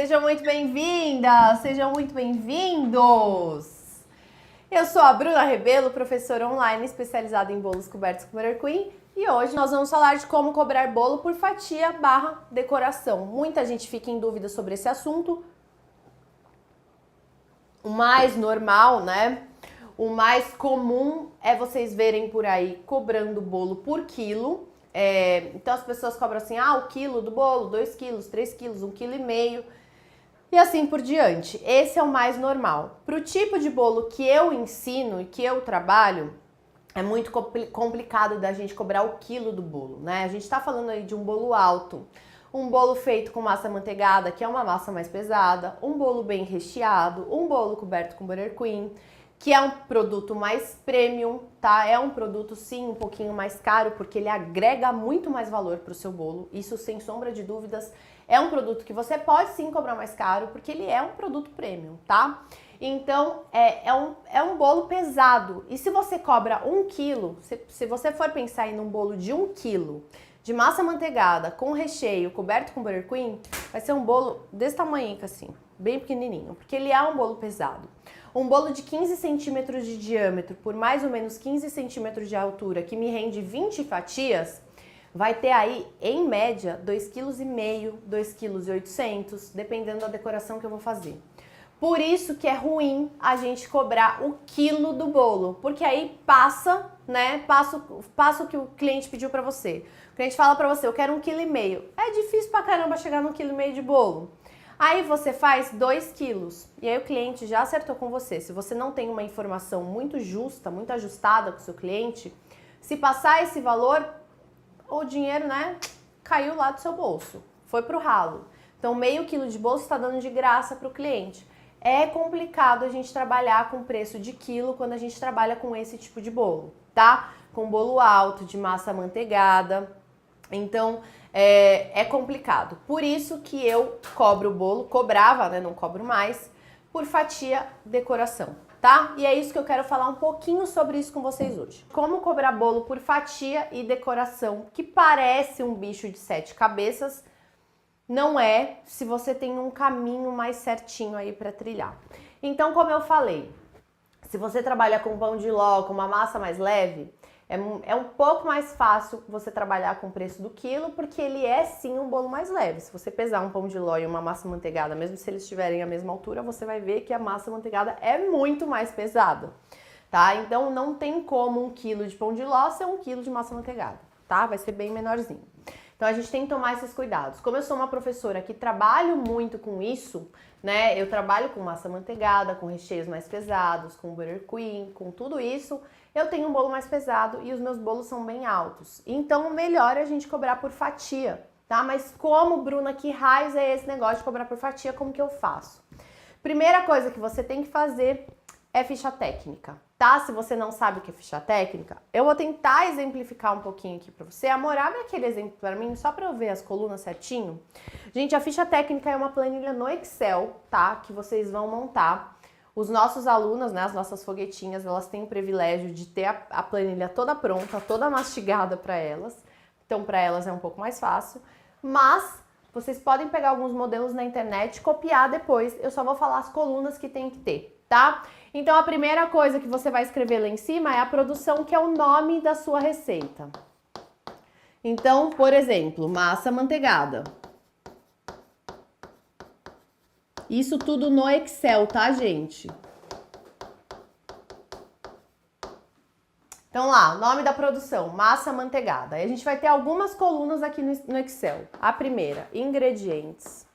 Sejam muito bem-vindas, sejam muito bem-vindos! Eu sou a Bruna Rebelo, professora online especializada em bolos cobertos com Butter Queen, e hoje nós vamos falar de como cobrar bolo por fatia barra decoração. Muita gente fica em dúvida sobre esse assunto. O mais normal, né? O mais comum é vocês verem por aí cobrando bolo por quilo. Então as pessoas cobram assim, o quilo do bolo, 2 quilos, 3 quilos, 1,5 kg e assim por diante. Esse é o mais normal. Para o tipo de bolo que eu ensino e que eu trabalho, é muito complicado da gente cobrar o quilo do bolo, né? A gente tá falando aí de um bolo alto, um bolo feito com massa amanteigada, que é uma massa mais pesada, um bolo bem recheado, um bolo coberto com Butter Queen, que é um produto mais premium, tá? É um produto, sim, um pouquinho mais caro, porque ele agrega muito mais valor para o seu bolo. Isso, sem sombra de dúvidas, é um produto que você pode, sim, cobrar mais caro, porque ele é um produto premium, tá? Então, é um bolo pesado. E se você cobra 1 quilo, se você for pensar em um bolo de 1 quilo, de massa amanteigada, com recheio, coberto com Butter Queen, vai ser um bolo desse tamanho assim, bem pequenininho, porque ele é um bolo pesado. Um bolo de 15 centímetros de diâmetro por mais ou menos 15 centímetros de altura, que me rende 20 fatias, vai ter aí, em média, 2,5 kg, 2,8 kg, dependendo da decoração que eu vou fazer. Por isso que é ruim a gente cobrar o quilo do bolo, porque aí passa, né? Passa o que o cliente pediu pra você. O cliente fala pra você, eu quero 1,5 kg. É difícil pra caramba chegar no 1,5 kg de bolo. Aí você faz 2 quilos e aí o cliente já acertou com você. Se você não tem uma informação muito justa, muito ajustada com o seu cliente, se passar esse valor, o dinheiro, né, caiu lá do seu bolso, foi pro ralo. Então meio quilo de bolo está dando de graça pro cliente. É complicado a gente trabalhar com preço de quilo quando a gente trabalha com esse tipo de bolo, tá? Com bolo alto, de massa amanteigada. Então, é complicado. Por isso que eu cobro o bolo, cobrava, né? Não cobro mais, por fatia decoração, tá? E é isso que eu quero falar um pouquinho sobre isso com vocês hoje. Como cobrar bolo por fatia e decoração, que parece um bicho de 7 cabeças, não é, se você tem um caminho mais certinho aí para trilhar. Então, como eu falei, se você trabalha com pão de ló, com uma massa mais leve, é um pouco mais fácil você trabalhar com o preço do quilo, porque ele é sim um bolo mais leve. Se você pesar um pão de ló e uma massa manteigada, mesmo se eles estiverem à mesma altura, você vai ver que a massa manteigada é muito mais pesada, tá? Então não tem como 1 quilo de pão de ló ser 1 quilo de massa manteigada, tá? Vai ser bem menorzinho. Então a gente tem que tomar esses cuidados. Como eu sou uma professora que trabalho muito com isso, né? Eu trabalho com massa manteigada, com recheios mais pesados, com Butter Queen, com tudo isso, eu tenho um bolo mais pesado e os meus bolos são bem altos. Então, o melhor é a gente cobrar por fatia, tá? Mas como, Bruna, que raios é esse negócio de cobrar por fatia? Como que eu faço? Primeira coisa que você tem que fazer é ficha técnica, tá? Se você não sabe o que é ficha técnica, eu vou tentar exemplificar um pouquinho aqui pra você. Amor, abre aquele exemplo pra mim, só pra eu ver as colunas certinho. Gente, a ficha técnica é uma planilha no Excel, tá? Que vocês vão montar. Os nossos alunos, né, as nossas foguetinhas, elas têm o privilégio de ter a planilha toda pronta, toda mastigada para elas. Então, para elas é um pouco mais fácil. Mas vocês podem pegar alguns modelos na internet e copiar depois. Eu só vou falar as colunas que tem que ter, tá? Então, a primeira coisa que você vai escrever lá em cima é a produção, que é o nome da sua receita. Então, por exemplo, massa manteigada. Isso tudo no Excel, tá, gente? Então lá, nome da produção, massa manteigada. Aí a gente vai ter algumas colunas aqui no Excel. A primeira, ingredientes.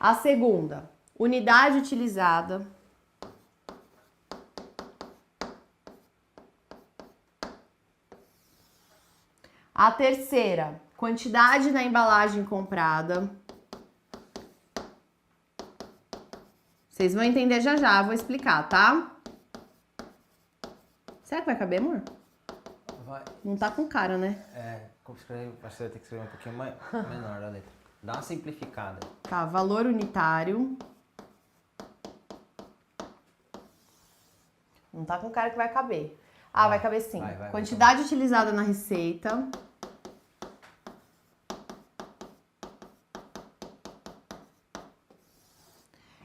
A segunda, unidade utilizada. A terceira, quantidade na embalagem comprada. Vocês vão entender já já, vou explicar, tá? Será que vai caber, amor? Vai. Não tá com cara, né? Como escrever, acho que você vai ter que escrever um pouquinho menor a letra. Dá uma simplificada. Tá, valor unitário. Não tá com cara que vai caber. Vai caber sim. Vai, quantidade utilizada na receita.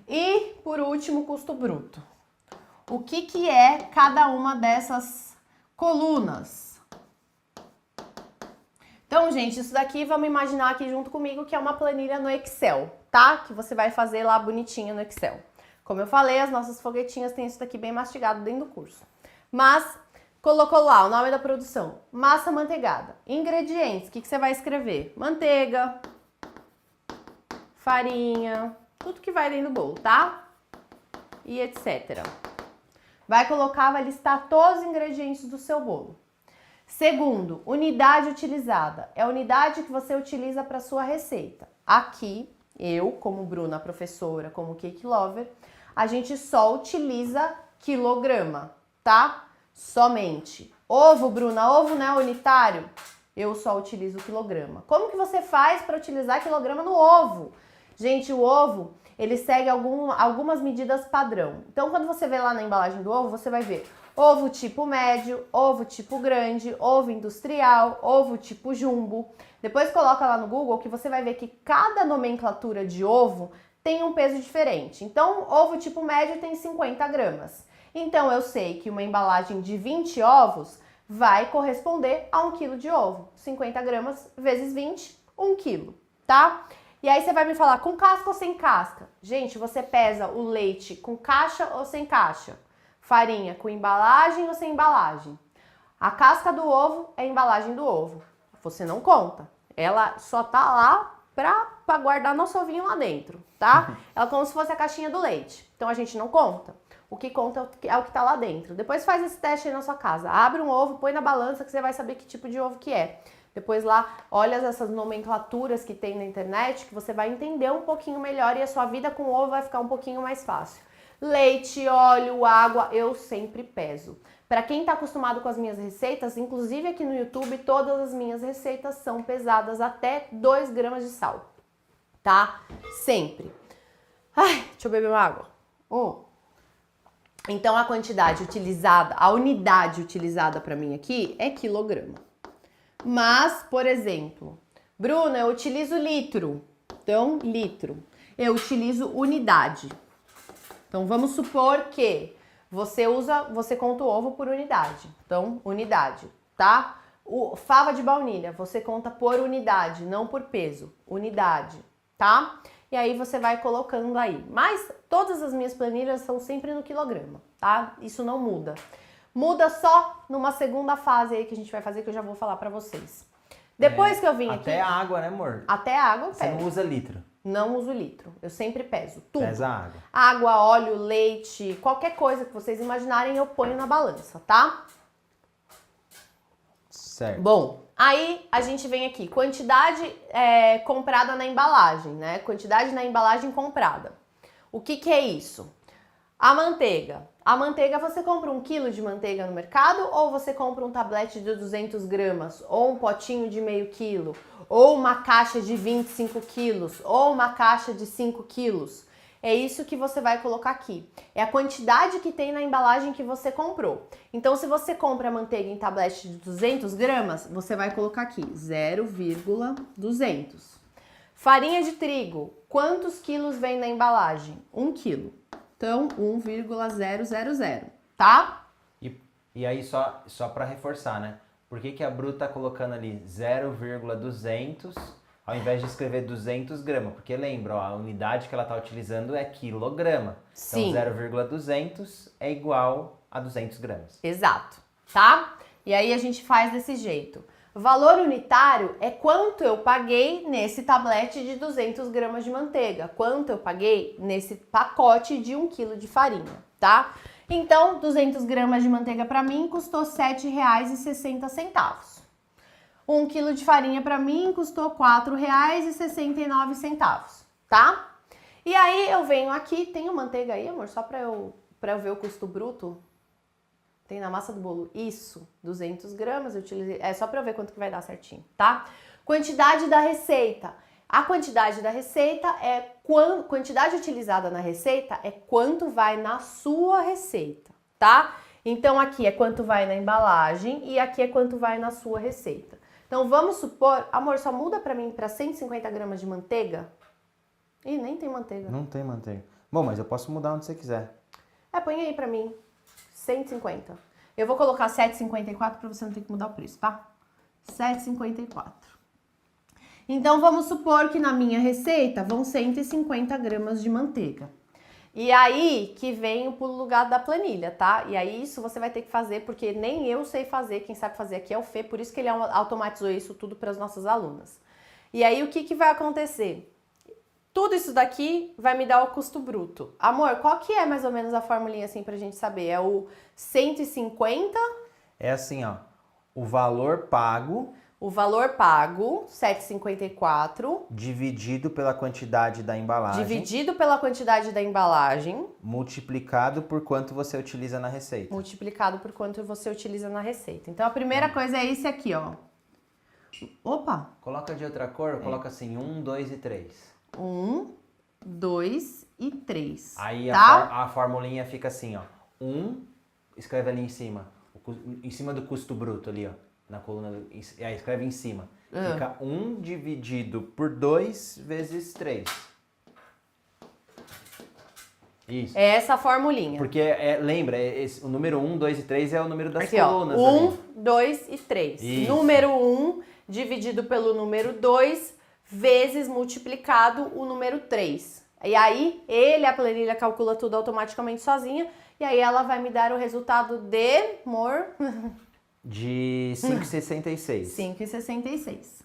E, por último, custo bruto. O que é cada uma dessas colunas? Então, gente, isso daqui, vamos imaginar aqui junto comigo que é uma planilha no Excel, tá? Que você vai fazer lá bonitinha no Excel. Como eu falei, as nossas foguetinhas têm isso daqui bem mastigado dentro do curso. Mas, colocou lá o nome da produção, massa manteigada. Ingredientes, o que você vai escrever? Manteiga, farinha, tudo que vai dentro do bolo, tá? E etc. Vai colocar, vai listar todos os ingredientes do seu bolo. Segundo, unidade utilizada. É a unidade que você utiliza para sua receita. Aqui, eu, como Bruna, professora, como Cake Lover, a gente só utiliza quilograma, tá? Somente. Ovo, Bruna, ovo não é unitário? Eu só utilizo quilograma. Como que você faz para utilizar quilograma no ovo? Gente, o ovo, ele segue algumas medidas padrão. Então, quando você vê lá na embalagem do ovo, você vai ver ovo tipo médio, ovo tipo grande, ovo industrial, ovo tipo jumbo. Depois coloca lá no Google que você vai ver que cada nomenclatura de ovo tem um peso diferente. Então, ovo tipo médio tem 50 gramas. Então, eu sei que uma embalagem de 20 ovos vai corresponder a 1 quilo de ovo. 50 gramas vezes 20, 1 quilo, tá? E aí você vai me falar, com casca ou sem casca? Gente, você pesa o leite com caixa ou sem caixa? Farinha com embalagem ou sem embalagem? A casca do ovo é a embalagem do ovo. Você não conta. Ela só tá lá pra guardar nosso ovinho lá dentro, tá? Ela é como se fosse a caixinha do leite. Então a gente não conta. O que conta é o que tá lá dentro. Depois faz esse teste aí na sua casa. Abre um ovo, põe na balança que você vai saber que tipo de ovo que é. Depois lá, olha essas nomenclaturas que tem na internet, que você vai entender um pouquinho melhor e a sua vida com ovo vai ficar um pouquinho mais fácil. Leite, óleo, água, eu sempre peso. Para quem tá acostumado com as minhas receitas, inclusive aqui no YouTube, todas as minhas receitas são pesadas até 2 gramas de sal, tá? Sempre. Ai, deixa eu beber uma água. Então, a quantidade utilizada, a unidade utilizada para mim aqui é quilograma. Mas, por exemplo, Bruna, eu utilizo litro. Então, litro. Eu utilizo unidade. Então, vamos supor que você conta o ovo por unidade. Então, unidade, tá? Fava de baunilha, você conta por unidade, não por peso. Unidade, tá? E aí você vai colocando aí. Mas todas as minhas planilhas são sempre no quilograma, tá? Isso não muda. Muda só numa segunda fase aí que a gente vai fazer, que eu já vou falar pra vocês. Depois que eu vim aqui... Até a água, né, amor? Até a água eu Você peso. não usa litro. Não uso litro. Eu sempre peso tudo. Pesa a água. Água, óleo, leite, qualquer coisa que vocês imaginarem, eu ponho na balança, tá? Certo. Bom, aí a gente vem aqui. Quantidade comprada na embalagem, né? Quantidade na embalagem comprada. O que é isso? A manteiga. A manteiga, você compra 1 quilo de manteiga no mercado ou você compra um tablete de 200 gramas ou um potinho de meio quilo ou uma caixa de 25 quilos ou uma caixa de 5 quilos? É isso que você vai colocar aqui. É a quantidade que tem na embalagem que você comprou. Então, se você compra a manteiga em tablete de 200 gramas, você vai colocar aqui 0,200. Farinha de trigo. Quantos quilos vem na embalagem? 1 quilo. Então, 1,000, tá? E aí, só para reforçar, né? Por que a Bru tá colocando ali 0,200 ao invés de escrever 200 gramas? Porque lembra, ó, a unidade que ela tá utilizando é quilograma. Sim. Então, 0,200 é igual a 200 gramas. Exato, tá? E aí a gente faz desse jeito. Valor unitário é quanto eu paguei nesse tablete de 200 gramas de manteiga, quanto eu paguei nesse pacote de 1 quilo de farinha, tá? Então, 200 gramas de manteiga para mim custou R$ 7,60. 1 quilo de farinha para mim custou R$ 4,69, tá? E aí eu venho aqui, tem manteiga aí, amor? Só para eu ver o custo bruto. Tem na massa do bolo. Isso, 200 gramas, eu utilizei. É só pra eu ver quanto que vai dar certinho, tá? Quantidade da receita. A quantidade da receita é quantidade utilizada na receita é quanto vai na sua receita, tá? Então aqui é quanto vai na embalagem e aqui é quanto vai na sua receita. Então vamos supor, amor, só muda pra mim pra 150 gramas de manteiga. Ih, nem tem manteiga. Não tem manteiga. Bom, mas eu posso mudar onde você quiser. Põe aí pra mim. 150. Eu vou colocar 7,54 pra você não ter que mudar o preço, tá? 7,54. Então, vamos supor que na minha receita vão 150 gramas de manteiga. E aí que vem o pulo do gato da planilha, tá? E aí isso você vai ter que fazer, porque nem eu sei fazer, quem sabe fazer aqui é o Fê, por isso que ele automatizou isso tudo para as nossas alunas. E aí o que vai acontecer? Tudo isso daqui vai me dar o custo bruto. Amor, qual que é mais ou menos a formulinha assim pra gente saber? É o 150? É assim, ó. O valor pago... O valor pago, 7,54. Dividido pela quantidade da embalagem. Dividido pela quantidade da embalagem. Multiplicado por quanto você utiliza na receita. Multiplicado por quanto você utiliza na receita. Então, a primeira coisa é esse aqui, ó. Opa! Coloca de outra cor, coloca assim, 1, 2 e 3. 1, 2 e 3. Aí tá? a formulinha fica assim, ó. 1, escreve ali em cima. Em cima do custo bruto ali, ó. Na coluna, aí escreve em cima. Fica 1 dividido por 2 vezes 3. Isso. É essa a formulinha. Porque, lembra, o número 1, 2 e 3 é o número das Aqui, colunas. ó, 1, ali. 2 e 3. Isso. Número 1 dividido pelo número 2 vezes multiplicado o número 3. E aí, a planilha calcula tudo automaticamente sozinha. E aí, ela vai me dar o resultado de... De 5,66. 5,66.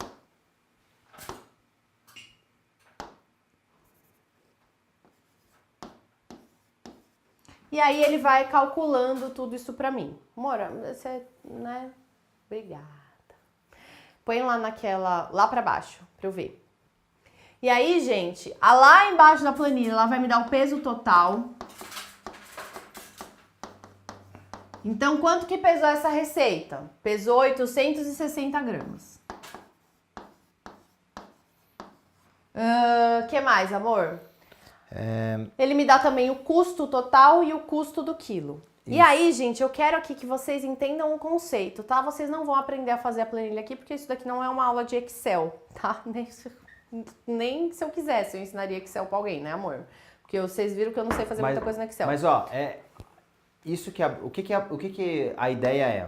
E aí ele vai calculando tudo isso pra mim. Amor, você, né? Obrigada. Põe lá pra baixo, pra eu ver. E aí, gente, lá embaixo da planilha, ela vai me dar o peso total. Então, quanto que pesou essa receita? Pesou 860 gramas. Que mais, amor? Ele me dá também o custo total e o custo do quilo. Isso. E aí, gente, eu quero aqui que vocês entendam o conceito, tá? Vocês não vão aprender a fazer a planilha aqui, porque isso daqui não é uma aula de Excel, tá? Nem se eu quisesse, eu ensinaria Excel pra alguém, né, amor? Porque vocês viram que eu não sei fazer muita coisa no Excel. Mas, ó, isso o que a ideia é?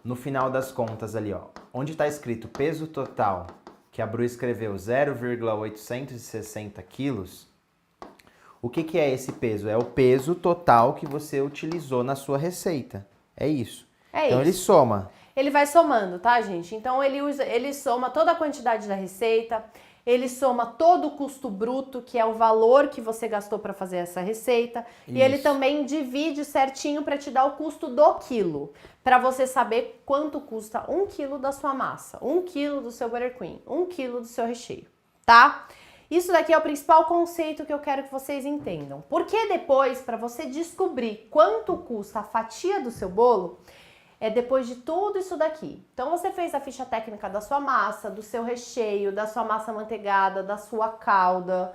No final das contas ali, ó, onde está escrito peso total, que a Bru escreveu 0,860 quilos, o que é esse peso? É o peso total que você utilizou na sua receita. É isso. Então ele soma. Ele vai somando, tá, gente? Então ele soma toda a quantidade da receita, ele soma todo o custo bruto, que é o valor que você gastou para fazer essa receita, e ele também divide certinho para te dar o custo do quilo, para você saber quanto custa 1 quilo da sua massa, 1 quilo do seu buttercream, 1 quilo do seu recheio, tá? Isso daqui é o principal conceito que eu quero que vocês entendam. Porque depois, para você descobrir quanto custa a fatia do seu bolo, é depois de tudo isso daqui. Então, você fez a ficha técnica da sua massa, do seu recheio, da sua massa manteigada, da sua calda,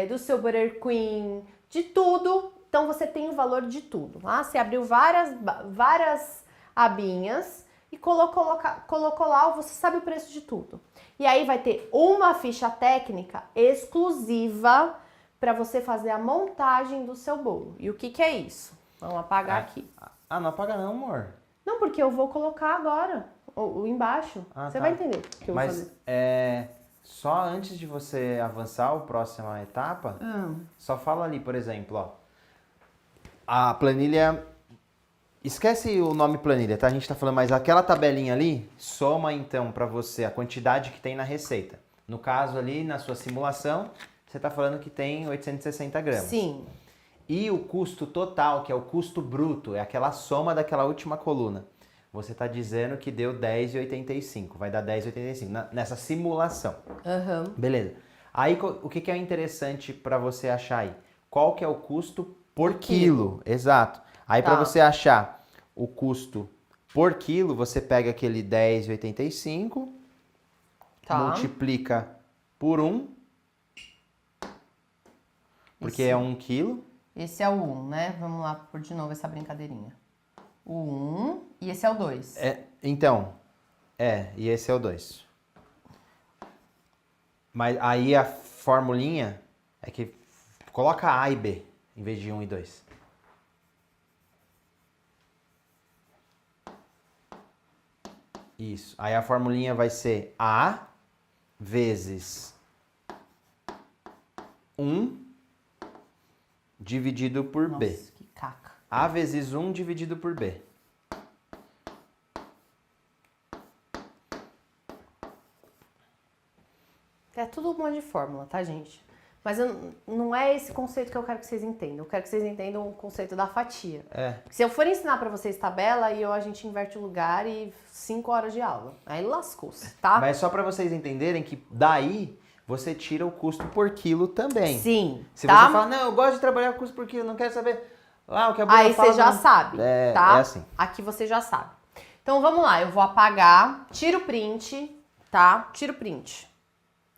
do seu buttercream, de tudo. Então, você tem o valor de tudo. Tá? Você abriu várias abinhas e colocou lá, você sabe o preço de tudo. E aí vai ter uma ficha técnica exclusiva para você fazer a montagem do seu bolo. E o que é isso? Vamos apagar aqui. Não apaga não, amor. Não, porque eu vou colocar agora, o embaixo. Você vai entender o que eu vou fazer. Mas só antes de você avançar a próxima etapa, só fala ali, por exemplo, ó. A planilha... Esquece o nome planilha, tá? A gente tá falando, mas aquela tabelinha ali, soma então para você a quantidade que tem na receita. No caso ali, na sua simulação, você tá falando que tem 860 gramas. Sim. E o custo total, que é o custo bruto, é aquela soma daquela última coluna. Você tá dizendo que deu 10,85, vai dar 10,85 nessa simulação. Beleza. Aí, o que é interessante para você achar aí? Qual que é o custo por quilo? Exato. Aí, para você achar o custo por quilo, você pega aquele 10,85, multiplica por 1, porque é 1 quilo. Esse é o 1, né? Vamos lá por de novo essa brincadeirinha. O 1 e esse é o 2. E esse é o 2. Mas aí a formulinha é que Coloca A e B, em vez de 1 e 2. Isso. Aí a formulinha vai ser A vezes 1 dividido por B. Nossa, que caca. A vezes 1 dividido por B. É tudo um monte de fórmula, tá, gente? Mas não é esse conceito que eu quero que vocês entendam. Eu quero que vocês entendam o conceito da fatia. Se eu for ensinar pra vocês tabela, aí a gente inverte o lugar e 5 horas de aula. Aí lascou-se, tá? Mas só pra vocês entenderem que daí você tira o custo por quilo também. Sim, Se tá? você fala, não, eu gosto de trabalhar com custo por quilo, não quero saber o que a Bruna Aí fala, você já não. sabe, tá? É assim. Aqui você já sabe. Então vamos lá, eu vou apagar, tiro o print, tá? Tiro o print.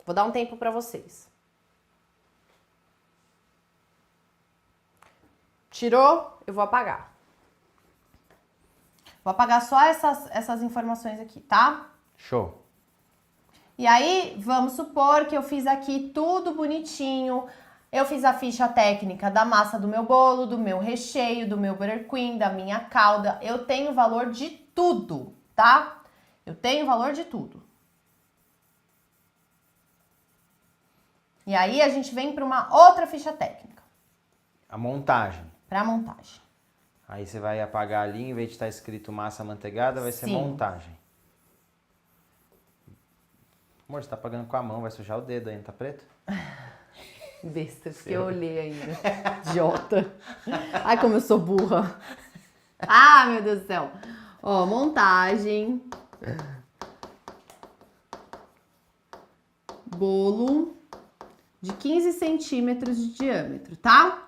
Vou dar um tempo pra vocês. Tirou, eu vou apagar. Vou apagar só essas informações aqui, tá? Show. E aí, vamos supor que eu fiz aqui tudo bonitinho. Eu fiz a ficha técnica da massa do meu bolo, do meu recheio, do meu buttercream, da minha calda. Eu tenho valor de tudo, tá? Eu tenho valor de tudo. E aí, a gente vem para uma outra ficha técnica. A montagem. Para montagem. Aí você vai apagar ali, em vez de estar escrito massa amanteigada, vai ser Sim. montagem. Amor, você tá apagando com a mão, vai sujar o dedo aí, não tá preto? Besta, porque eu olhei ainda. Idiota. Ai, como eu sou burra. Ah, meu Deus do céu. Ó, montagem. Bolo de 15 centímetros de diâmetro, tá?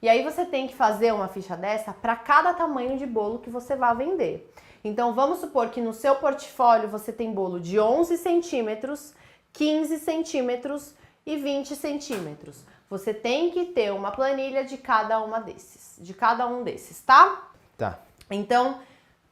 E aí você tem que fazer uma ficha dessa para cada tamanho de bolo que você vai vender. Então vamos supor que no seu portfólio você tem bolo de 11 centímetros, 15 centímetros e 20 centímetros. Você tem que ter uma planilha de cada um desses, tá? Tá. Então,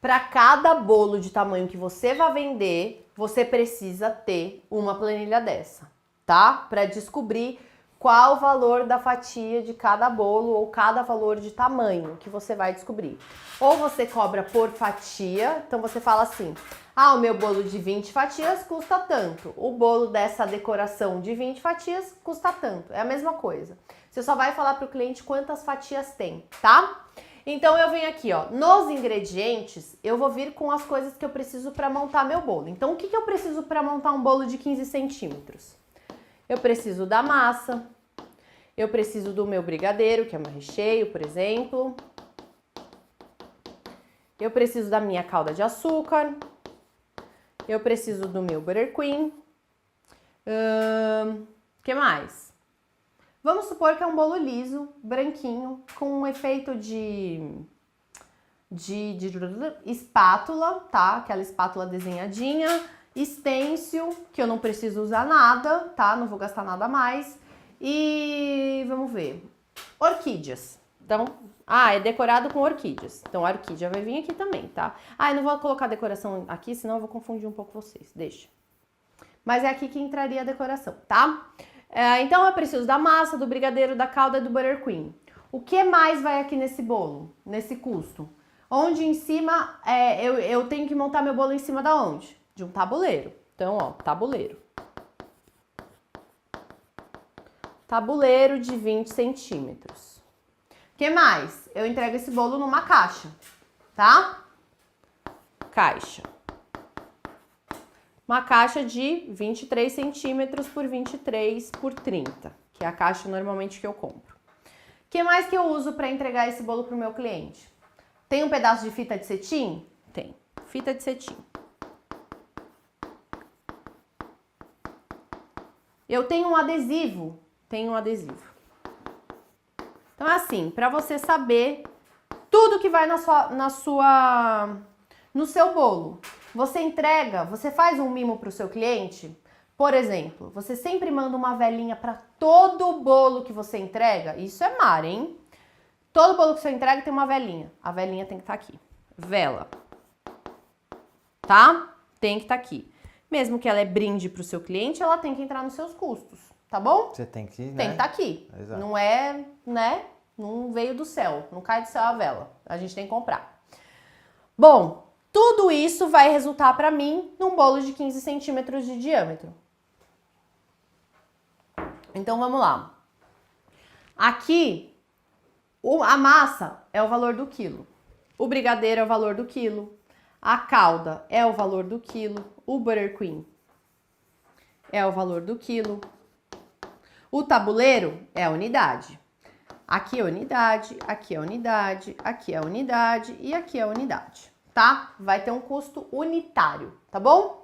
para cada bolo de tamanho que você vai vender, você precisa ter uma planilha dessa, tá? Para descobrir qual o valor da fatia de cada bolo ou cada valor de tamanho que você vai descobrir. Ou você cobra por fatia, então você fala assim, ah, o meu bolo de 20 fatias custa tanto, o bolo dessa decoração de 20 fatias custa tanto, é a mesma coisa. Você só vai falar para o cliente quantas fatias tem, tá? Então eu venho aqui, ó, nos ingredientes, eu vou vir com as coisas que eu preciso para montar meu bolo. Então o que eu preciso para montar um bolo de 15 centímetros? Eu preciso da massa, eu preciso do meu brigadeiro, que é o meu recheio, por exemplo. Eu preciso da minha calda de açúcar. Eu preciso do meu buttercream. Que mais? Vamos supor que é um bolo liso, branquinho, com um efeito de espátula, tá? Aquela espátula desenhadinha. Stencil, que eu não preciso usar nada, tá? Não vou gastar nada mais. E vamos ver. Orquídeas. Então, é decorado com orquídeas. Então, a orquídea vai vir aqui também, tá? Eu não vou colocar decoração aqui, senão eu vou confundir um pouco vocês. Deixa. Mas é aqui que entraria a decoração, tá? Então, eu preciso da massa, do brigadeiro, da calda e do buttercream. O que mais vai aqui nesse bolo, nesse custo? Onde em cima, eu tenho que montar meu bolo em cima da onde? De um tabuleiro. Então, ó, tabuleiro. Tabuleiro de 20 centímetros. O que mais? Eu entrego esse bolo numa caixa, tá? Caixa. Uma caixa de 23 centímetros por 23 por 30, que é a caixa normalmente que eu compro. O que mais que eu uso para entregar esse bolo para o meu cliente? Tem um pedaço de fita de cetim? Tem. Fita de cetim. Eu tenho um adesivo. Tenho um adesivo. Então, é assim, para você saber tudo que vai no seu bolo. Você entrega, você faz um mimo para o seu cliente. Por exemplo, você sempre manda uma velinha para todo bolo que você entrega. Isso é mar, hein? Todo bolo que você entrega tem uma velinha. A velinha tem que estar aqui. Vela. Tá? Tem que estar aqui. Mesmo que ela é brinde para o seu cliente, ela tem que entrar nos seus custos, tá bom? Você tem que, né? Tem que estar aqui. Exato. Não é, né? Não veio do céu, não cai do céu a vela. A gente tem que comprar. Bom, tudo isso vai resultar para mim num bolo de 15 centímetros de diâmetro. Então vamos lá. Aqui, a massa é o valor do quilo. O brigadeiro é o valor do quilo. A calda é o valor do quilo. O buttercream é o valor do quilo. O tabuleiro é a unidade. Aqui é unidade, aqui é unidade, aqui é unidade e aqui é unidade, tá? Vai ter um custo unitário, tá bom?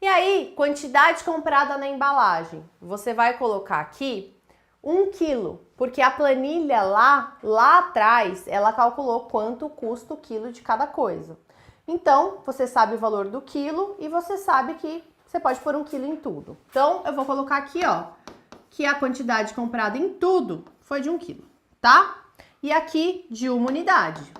E aí, quantidade comprada na embalagem. Você vai colocar aqui 1 quilo, porque a planilha lá atrás, ela calculou quanto custa o quilo de cada coisa. Então, você sabe o valor do quilo e você sabe que você pode pôr 1 quilo em tudo. Então, eu vou colocar aqui, ó, que a quantidade comprada em tudo foi de 1 quilo, tá? E aqui de 1 unidade,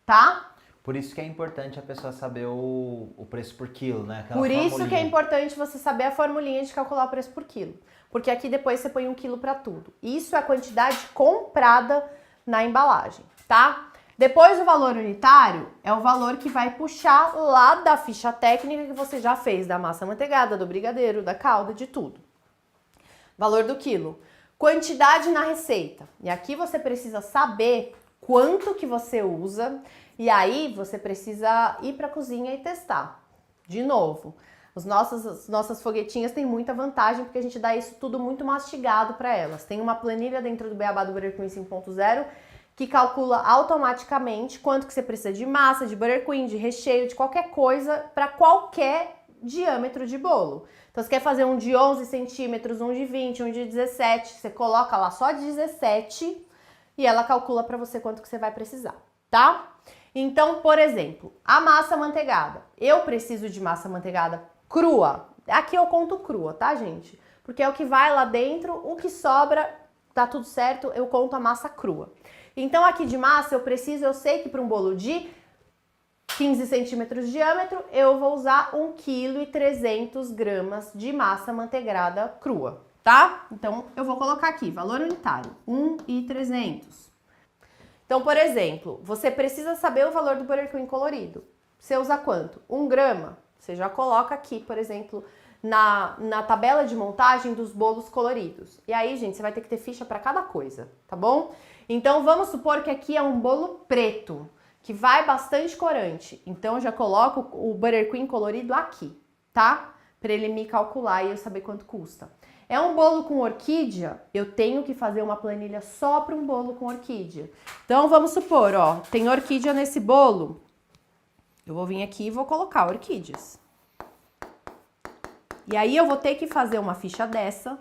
tá? Por isso que é importante a pessoa saber o preço por quilo, né? Aquela Por isso formulinha. que é importante você saber a formulinha de calcular o preço por quilo. Porque aqui depois você põe 1 quilo para tudo. Isso é a quantidade comprada na embalagem, tá? Depois o valor unitário é o valor que vai puxar lá da ficha técnica que você já fez, da massa amanteigada, do brigadeiro, da calda, de tudo. Valor do quilo. Quantidade na receita. E aqui você precisa saber quanto que você usa. E aí você precisa ir para a cozinha e testar. De novo, as nossas foguetinhas têm muita vantagem porque a gente dá isso tudo muito mastigado para elas. Tem uma planilha dentro do Beabá do Buttercream 5.0 que calcula automaticamente quanto que você precisa de massa, de buttercream, de recheio, de qualquer coisa para qualquer diâmetro de bolo. Então, você quer fazer um de 11 centímetros, um de 20, um de 17, você coloca lá só 17 e ela calcula para você quanto que você vai precisar, tá? Então, por exemplo, a massa amanteigada. Eu preciso de massa amanteigada crua. Aqui eu conto crua, tá, gente? Porque é o que vai lá dentro, o que sobra, tá tudo certo, eu conto a massa crua. Então, aqui de massa eu sei que para um bolo de 15 centímetros de diâmetro, eu vou usar 1,3 kg de massa amanteigada crua, tá? Então, eu vou colocar aqui, valor unitário, 1,300. Então, por exemplo, você precisa saber o valor do buttercream colorido. Você usa quanto? 1 grama. Você já coloca aqui, por exemplo, na tabela de montagem dos bolos coloridos. E aí, gente, você vai ter que ter ficha para cada coisa, tá bom? Então, vamos supor que aqui é um bolo preto, que vai bastante corante. Então, eu já coloco o buttercream colorido aqui, tá? Para ele me calcular e eu saber quanto custa. É um bolo com orquídea, eu tenho que fazer uma planilha só para um bolo com orquídea. Então, vamos supor, ó, tem orquídea nesse bolo. Eu vou vir aqui e vou colocar orquídeas. E aí, eu vou ter que fazer uma ficha dessa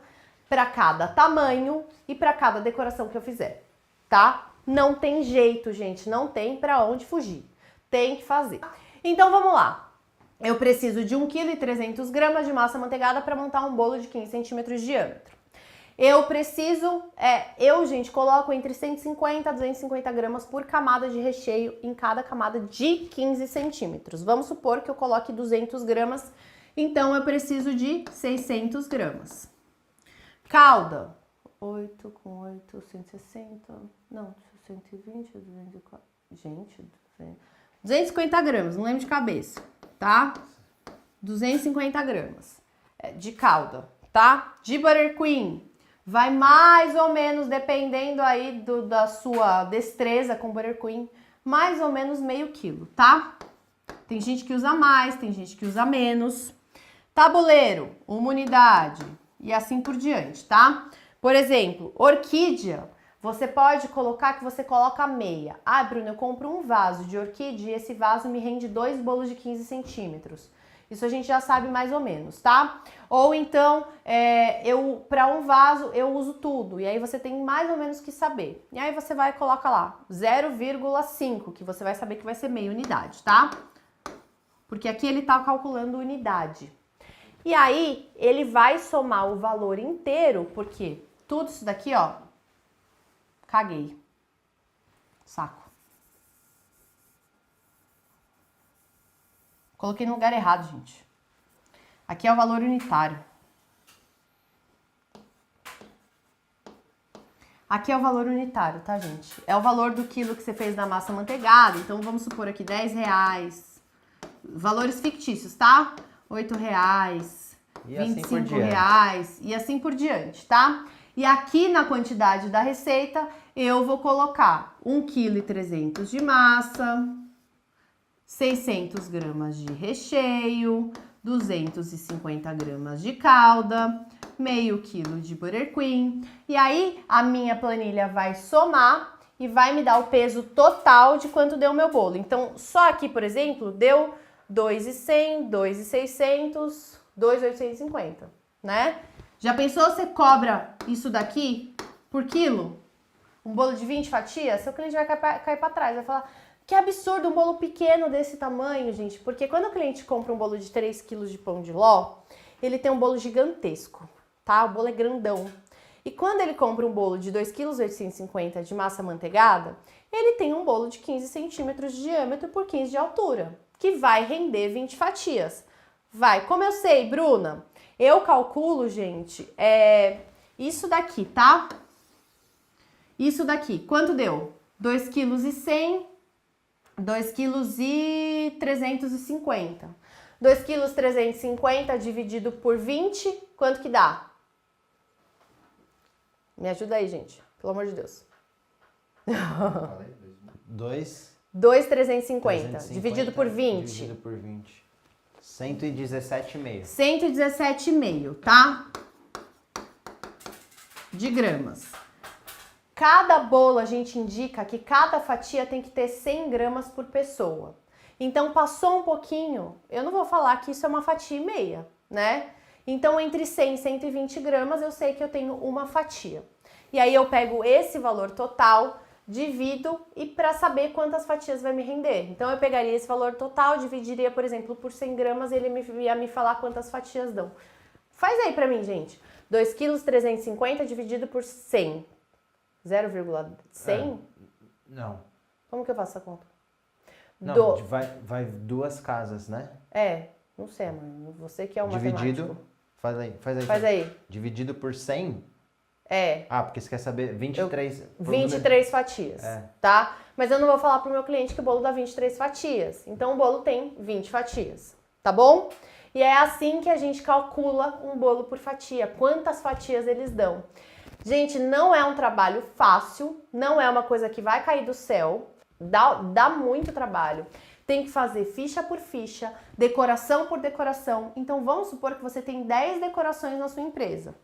para cada tamanho e para cada decoração que eu fizer, tá? Não tem jeito, gente, não tem para onde fugir. Tem que fazer. Então, vamos lá. Eu preciso de 1,3 kg de massa amanteigada para montar um bolo de 15 centímetros de diâmetro. Eu preciso, gente, coloco entre 150 a 250 gramas por camada de recheio em cada camada de 15 centímetros. Vamos supor que eu coloque 200 gramas, então eu preciso de 600 gramas. Calda, 8 com 8, 160, não, 120, 204, gente, 250 gramas, não lembro de cabeça, tá? 250 gramas de calda, tá? De buttercream, vai mais ou menos, dependendo aí da sua destreza com buttercream, mais ou menos meio quilo, tá? Tem gente que usa mais, tem gente que usa menos. Tabuleiro, 1 unidade e assim por diante, tá? Por exemplo, orquídea, você pode colocar que você coloca meia. Ah, Bruna, eu compro um vaso de orquídea e esse vaso me rende 2 bolos de 15 centímetros. Isso a gente já sabe mais ou menos, tá? Ou então, para um vaso, eu uso tudo. E aí você tem mais ou menos que saber. E aí você vai e coloca lá 0,5, que você vai saber que vai ser meia unidade, tá? Porque aqui ele tá calculando unidade. E aí, ele vai somar o valor inteiro, porque tudo isso daqui, ó, caguei. Saco. Coloquei no lugar errado, gente. Aqui é o valor unitário. Aqui é o valor unitário, tá, gente? É o valor do quilo que você fez da massa manteigada. Então, vamos supor aqui R$10. Valores fictícios, tá? R$8, E assim por R$25 e assim por diante, tá? E aqui na quantidade da receita, eu vou colocar 1,3 kg de massa, 600 gramas de recheio, 250 gramas de calda, meio quilo de Butter Queen. E aí, a minha planilha vai somar e vai me dar o peso total de quanto deu o meu bolo. Então, só aqui, por exemplo, deu 2,100, 2,600, 2,850, né? Já pensou você cobra isso daqui por quilo? Um bolo de 20 fatias? Seu cliente vai cair para trás, vai falar: que absurdo, um bolo pequeno desse tamanho, gente. Porque quando o cliente compra um bolo de 3 quilos de pão de ló, ele tem um bolo gigantesco, tá? O bolo é grandão. E quando ele compra um bolo de 2,850 kg de massa manteigada, ele tem um bolo de 15 centímetros de diâmetro por 15 de altura, que vai render 20 fatias. Vai, como eu sei, Bruna? Eu calculo, gente, isso daqui, tá? Isso daqui, quanto deu? 2,1 kg, 2,350 kg. 2,350 kg dividido por 20, quanto que dá? Me ajuda aí, gente, pelo amor de Deus. 2,350 dividido por 20. Dividido por 20. 117,5. 117,5, tá? De gramas. Cada bolo a gente indica que cada fatia tem que ter 100 gramas por pessoa. Então, passou um pouquinho, eu não vou falar que isso é uma fatia e meia, né? Então, entre 100 e 120 gramas, eu sei que eu tenho uma fatia. E aí, eu pego esse valor total, divido e para saber quantas fatias vai me render. Então, eu pegaria esse valor total, dividiria, por exemplo, por 100 gramas, ele ia me falar quantas fatias dão. Faz aí para mim, gente. 2,350 kg dividido por 100. 0,100? Não. Como que eu faço essa conta? Não, vai duas casas, né? Não sei, mãe. Você que é o Dividido, matemático. Faz aí. Dividido por 100? Porque você quer saber 23... 23 fatias, tá? Mas eu não vou falar pro meu cliente que o bolo dá 23 fatias. Então, o bolo tem 20 fatias, tá bom? E é assim que a gente calcula um bolo por fatia. Quantas fatias eles dão. Gente, não é um trabalho fácil, não é uma coisa que vai cair do céu, dá muito trabalho. Tem que fazer ficha por ficha, decoração por decoração. Então, vamos supor que você tem 10 decorações na sua empresa.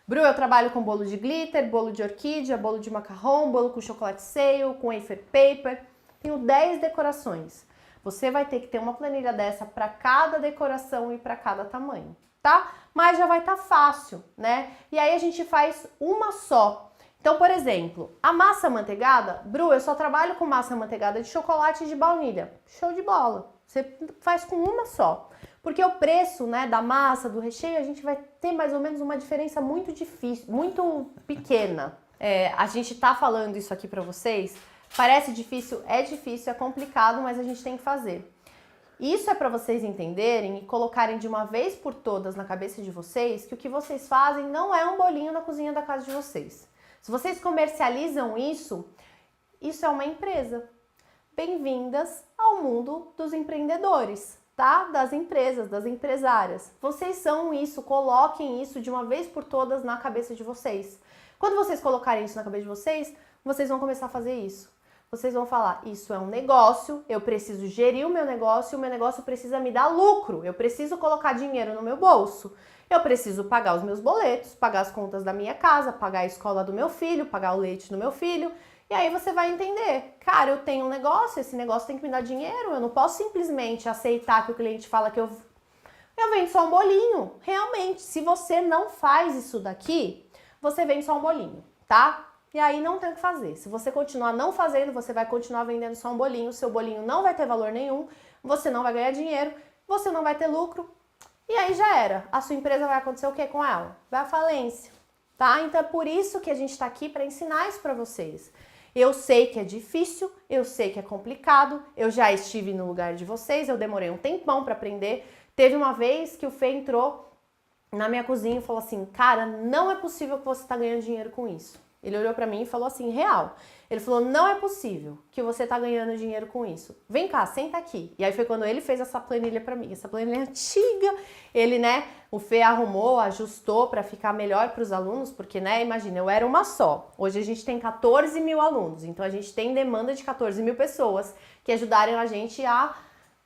Bru, eu trabalho com bolo de glitter, bolo de orquídea, bolo de macarrão, bolo com chocolate seio, com wafer paper. Tenho 10 decorações. Você vai ter que ter uma planilha dessa para cada decoração e para cada tamanho, tá? Mas já vai estar fácil, né? E aí a gente faz uma só. Então, por exemplo, a massa manteigada, Bru, eu só trabalho com massa manteigada de chocolate e de baunilha. Show de bola. Você faz com uma só. Porque o preço, né, da massa, do recheio, a gente vai ter mais ou menos uma diferença muito difícil, muito pequena. A gente tá falando isso aqui pra vocês, parece difícil, é complicado, mas a gente tem que fazer. Isso é para vocês entenderem e colocarem de uma vez por todas na cabeça de vocês que o que vocês fazem não é um bolinho na cozinha da casa de vocês. Se vocês comercializam isso, isso é uma empresa. Bem-vindas ao mundo dos empreendedores, tá? Das empresas, das empresárias. Vocês são isso, coloquem isso de uma vez por todas na cabeça de vocês. Quando vocês colocarem isso na cabeça de vocês, vocês vão começar a fazer isso. Vocês vão falar, isso é um negócio, eu preciso gerir o meu negócio precisa me dar lucro, eu preciso colocar dinheiro no meu bolso, eu preciso pagar os meus boletos, pagar as contas da minha casa, pagar a escola do meu filho, pagar o leite do meu filho, e aí você vai entender, cara, eu tenho um negócio, esse negócio tem que me dar dinheiro, eu não posso simplesmente aceitar que o cliente fala que eu vendo só um bolinho. Realmente, se você não faz isso daqui, você vende só um bolinho, tá? E aí não tem o que fazer. Se você continuar não fazendo, você vai continuar vendendo só um bolinho, o seu bolinho não vai ter valor nenhum, você não vai ganhar dinheiro, você não vai ter lucro, e aí já era. A sua empresa vai acontecer o que com ela? Vai à falência, tá? Então é por isso que a gente tá aqui para ensinar isso para vocês. Eu sei que é difícil, eu sei que é complicado, eu já estive no lugar de vocês, eu demorei um tempão para aprender. Teve uma vez que o Fê entrou na minha cozinha e falou assim, cara, não é possível que você tá ganhando dinheiro com isso. Ele olhou pra mim e falou assim, real. Ele falou, não é possível que você tá ganhando dinheiro com isso. Vem cá, senta aqui. E aí foi quando ele fez essa planilha pra mim. Essa planilha é antiga. Ele, né, o Fê arrumou, ajustou pra ficar melhor pros alunos, porque, né, imagina, eu era uma só. Hoje a gente tem 14 mil alunos, então a gente tem demanda de 14 mil pessoas que ajudarem a gente a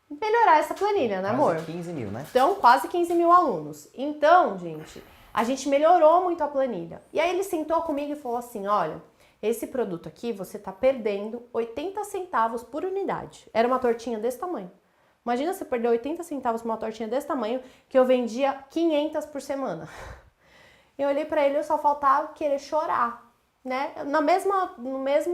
melhorar essa planilha, né, amor? Quase 15 mil, né? Então, quase 15 mil alunos. Então, gente, a gente melhorou muito a planilha. E aí ele sentou comigo e falou assim, olha, esse produto aqui você tá perdendo 80 centavos por unidade. Era uma tortinha desse tamanho. Imagina você perder 80 centavos por uma tortinha desse tamanho que eu vendia 500 por semana. Eu olhei pra ele e só faltava querer chorar, né? No mesmo momento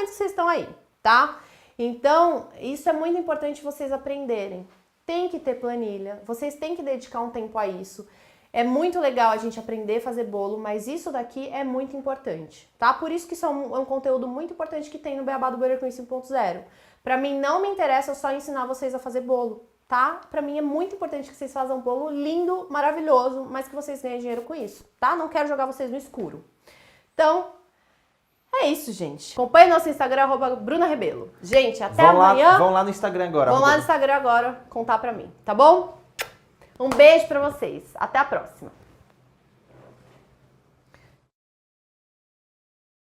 que vocês estão aí, tá? Então, isso é muito importante vocês aprenderem. Tem que ter planilha, vocês têm que dedicar um tempo a isso. É muito legal a gente aprender a fazer bolo, mas isso daqui é muito importante, tá? Por isso que isso é um conteúdo muito importante que tem no Beabá do Burger Queen 5.0. Pra mim não me interessa só ensinar vocês a fazer bolo, tá? Pra mim é muito importante que vocês façam um bolo lindo, maravilhoso, mas que vocês ganhem dinheiro com isso, tá? Não quero jogar vocês no escuro. Então, é isso, gente. Acompanhe nosso Instagram, @BrunaRebelo. Gente, até amanhã. Vão lá no Instagram agora. Vão lá no Instagram agora contar pra mim, tá bom? Um beijo pra vocês. Até a próxima.